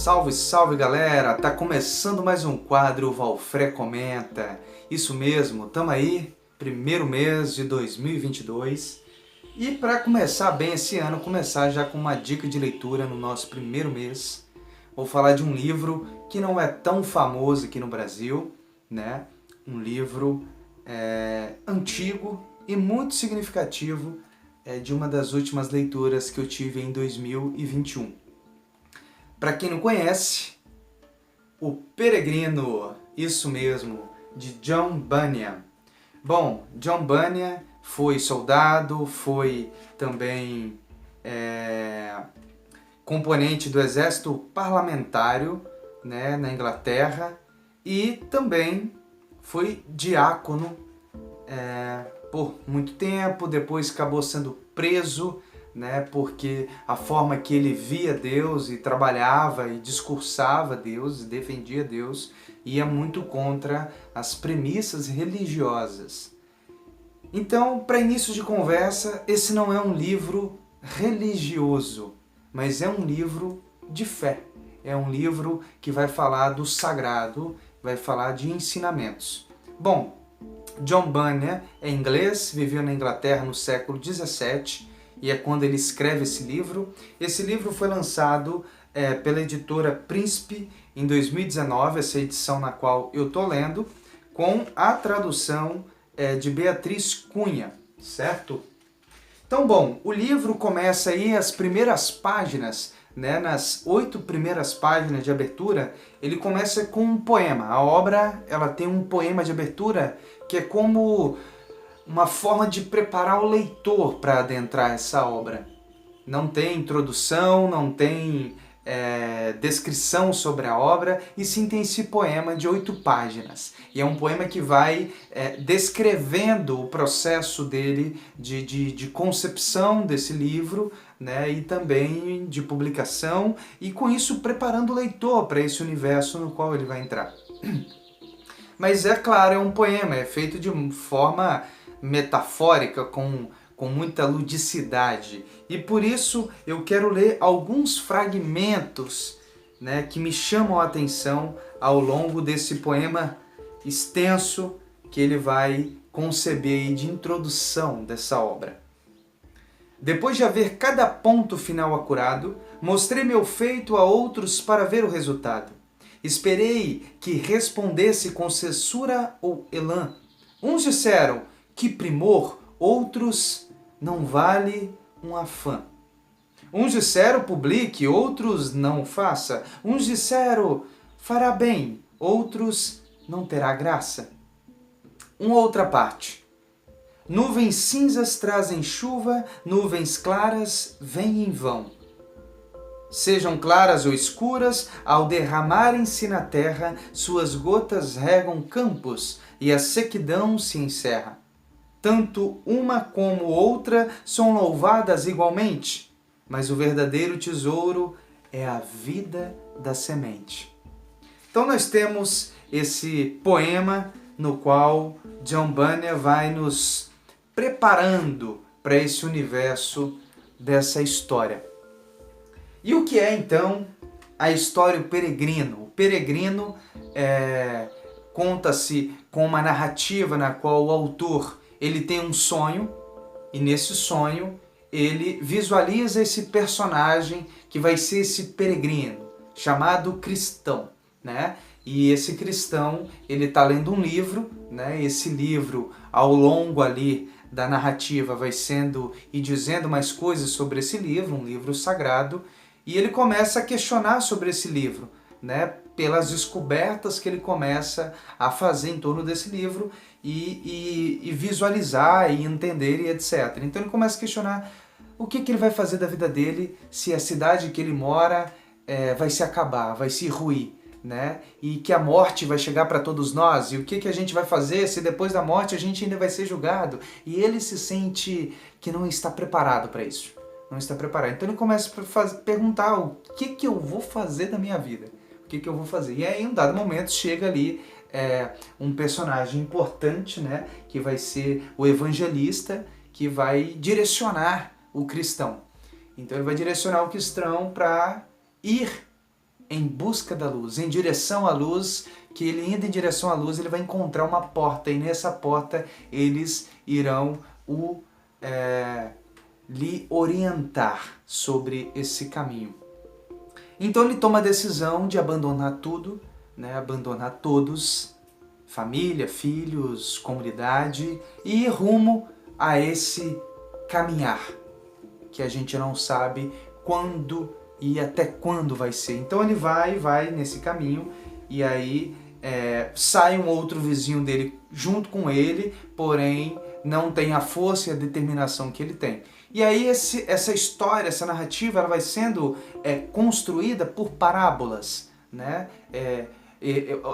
Salve, salve galera! Tá começando mais um quadro Valfré Comenta. Isso mesmo, tamo aí, primeiro mês de 2022. E para começar bem esse ano, começar já com uma dica de leitura no nosso primeiro mês. Vou falar de um livro que não é tão famoso aqui no Brasil, né? Um livro antigo e muito significativo, de uma das últimas leituras que eu tive em 2021. Para quem não conhece, O Peregrino, isso mesmo, de John Bunyan. Bom, John Bunyan foi soldado, foi também componente do exército parlamentário, né, na Inglaterra, e também foi diácono por muito tempo. Depois acabou sendo preso, né, porque a forma que ele via Deus e trabalhava e discursava Deus, defendia Deus, ia muito contra as premissas religiosas. Então, para início de conversa, esse não é um livro religioso, mas é um livro de fé. É um livro que vai falar do sagrado, vai falar de ensinamentos. Bom, John Bunyan é inglês, viveu na Inglaterra no século 17, e é quando ele escreve esse livro. Esse livro foi lançado pela editora Príncipe em 2019, essa edição na qual eu estou lendo, com a tradução de Beatriz Cunha, certo? Então, bom, o livro começa aí, as primeiras páginas, né, nas 8 primeiras páginas de abertura, ele começa com um poema. A obra, ela tem um poema de abertura que é como uma forma de preparar o leitor para adentrar essa obra. Não tem introdução, não tem descrição sobre a obra, e sim tem esse poema de 8 páginas. E é um poema que vai descrevendo o processo dele de concepção desse livro, né, e também de publicação, e com isso preparando o leitor para esse universo no qual ele vai entrar. Mas é claro, é um poema, é feito de forma metafórica, com muita ludicidade. E por isso eu quero ler alguns fragmentos, né, que me chamam a atenção ao longo desse poema extenso que ele vai conceber de introdução dessa obra. Depois de haver cada ponto final acurado, mostrei meu feito a outros para ver o resultado. Esperei que respondesse com censura ou elã. Uns disseram, que primor, outros, não vale um afã. Uns disseram, publique, outros, não faça. Uns disseram, fará bem, outros, não terá graça. Uma outra parte. Nuvens cinzas trazem chuva, nuvens claras vêm em vão. Sejam claras ou escuras, ao derramarem-se na terra, suas gotas regam campos e a sequidão se encerra. Tanto uma como outra são louvadas igualmente, mas o verdadeiro tesouro é a vida da semente. Então nós temos esse poema no qual John Bunyan vai nos preparando para esse universo dessa história. E o que é então a história O Peregrino? O Peregrino conta-se com uma narrativa na qual o autor ele tem um sonho, e nesse sonho ele visualiza esse personagem que vai ser esse peregrino, chamado cristão, né? E esse cristão, ele está lendo um livro, né? Esse livro, ao longo ali da narrativa, vai sendo e dizendo mais coisas sobre esse livro, um livro sagrado, e ele começa a questionar sobre esse livro, né? Pelas descobertas que ele começa a fazer em torno desse livro e visualizar e entender e etc. Então ele começa a questionar o que ele vai fazer da vida dele se a cidade que ele mora vai se acabar, vai se ruir, né? E que a morte vai chegar para todos nós, e o que a gente vai fazer se depois da morte a gente ainda vai ser julgado. E ele se sente que não está preparado para isso, não está preparado. Então ele começa a perguntar o que eu vou fazer da minha vida, o que eu vou fazer. E aí em um dado momento chega ali um personagem importante, né, que vai ser o evangelista, que vai direcionar o cristão. Então ele vai direcionar o cristão para ir em busca da luz, em direção à luz, que ele indo em direção à luz, ele vai encontrar uma porta, e nessa porta eles irão lhe orientar sobre esse caminho. Então ele toma a decisão de abandonar tudo, né? Abandonar todos, família, filhos, comunidade, e ir rumo a esse caminhar, que a gente não sabe quando e até quando vai ser. Então ele vai nesse caminho, e aí sai um outro vizinho dele junto com ele, porém não tem a força e a determinação que ele tem. E aí essa história, essa narrativa, ela vai sendo construída por parábolas, né?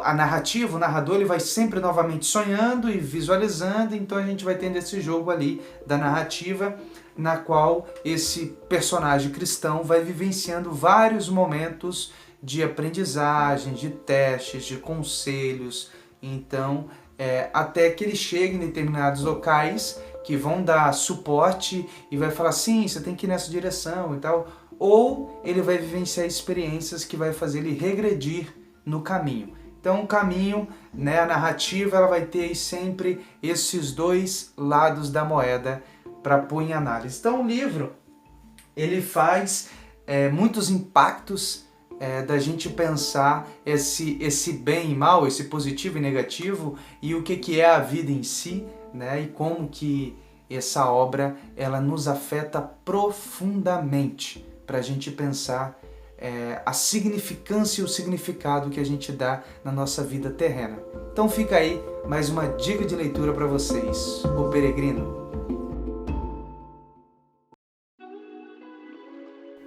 A narrativa, o narrador, ele vai sempre novamente sonhando e visualizando, então a gente vai tendo esse jogo ali da narrativa, na qual esse personagem cristão vai vivenciando vários momentos de aprendizagem, de testes, de conselhos, então até que ele chegue em determinados locais que vão dar suporte e vai falar, sim, você tem que ir nessa direção e tal, ou ele vai vivenciar experiências que vai fazer ele regredir no caminho. Então o caminho, né, a narrativa, ela vai ter aí sempre esses dois lados da moeda para pôr em análise. Então o livro, ele faz muitos impactos da gente pensar esse bem e mal, esse positivo e negativo, e o que é a vida em si, né, e como que essa obra ela nos afeta profundamente para a gente pensar a significância e o significado que a gente dá na nossa vida terrena. Então fica aí mais uma dica de leitura para vocês. O Peregrino.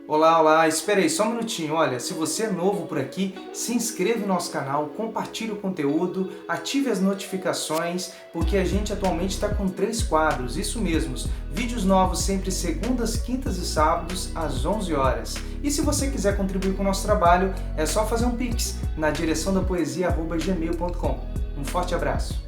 Olá, espera aí só um minutinho. Olha, se você é novo por aqui, se inscreva no nosso canal, compartilhe o conteúdo, ative as notificações, porque a gente atualmente está com 3 quadros, isso mesmo, vídeos novos sempre segundas, quintas e sábados às 11 horas. E se você quiser contribuir com o nosso trabalho, é só fazer um pix na direção da poesia@gmail.com. Um forte abraço!